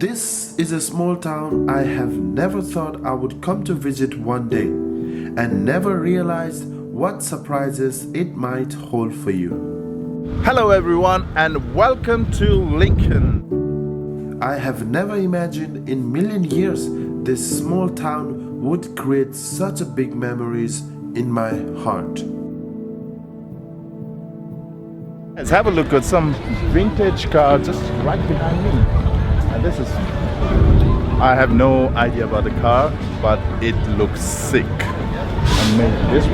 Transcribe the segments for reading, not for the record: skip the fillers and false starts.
This is a small town I have never thought I would come to visit one day, and never realized what surprises it might hold for you. Hello everyone and welcome to Lincoln. I have never imagined in million years this small town would create such a big memories in my heart. Let's have a look at some vintage car just right behind me. And this is, I have no idea about the car, but it looks sick. Amazing. This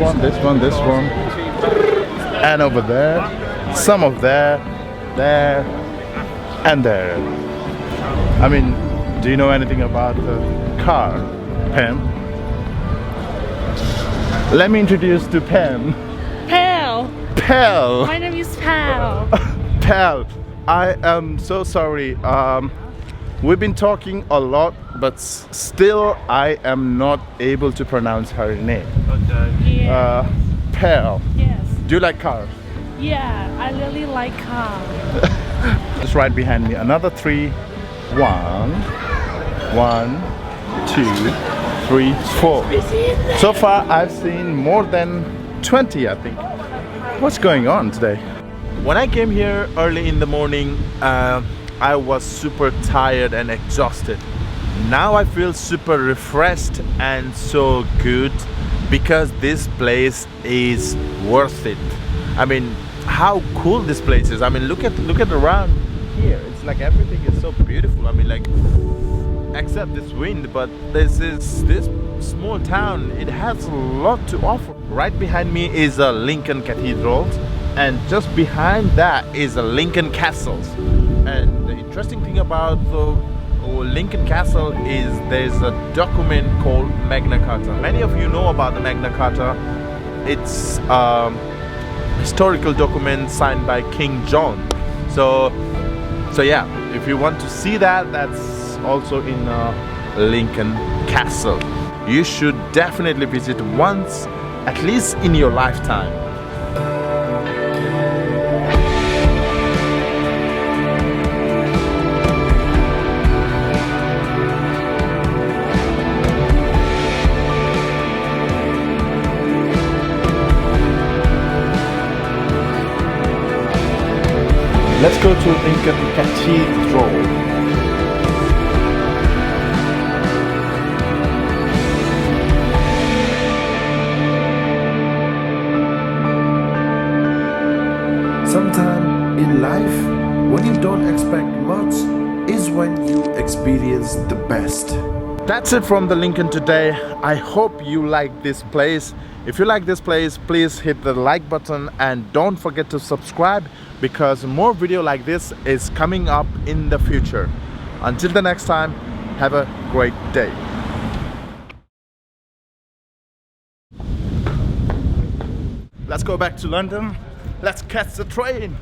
one, and over there, some of there, and there. I mean, do you know anything about the car, Pam? Let me introduce to Pam. Pal. Pal. My name is Pal. Pal, I am so sorry. We've been talking a lot, but still I am not able to pronounce her name. Yeah. Pal. Yes. Do you like cars? Yeah, I really like cars. Just right behind me. Another three. 1, 2, 3, 4. So far I've seen more than 20, I think. What's going on today? When I came here early in the morning, I was super tired and exhausted. Now I feel super refreshed and so good because this place is worth it. I mean, how cool this place is. I mean, look at around here. It's like everything is so beautiful. I mean, like, except this wind, but this small town, it has a lot to offer. Right behind me is a Lincoln Cathedral, and just behind that is a Lincoln Castle. And the interesting thing about the Lincoln Castle is there's a document called Magna Carta. Many of you know about the Magna Carta. It's a historical document signed by King John. So yeah, if you want to see that, that's also in Lincoln Castle. You should definitely visit once, at least in your lifetime. Let's go to Lincoln Cathedral. Sometime in life, when you don't expect much, is when you experience the best. That's it from the Lincoln today. I hope you like this place. If you like this place, please hit the like button and don't forget to subscribe, because more video like this is coming up in the future. Until the next time, have a great day. Let's go back to London. Let's catch the train.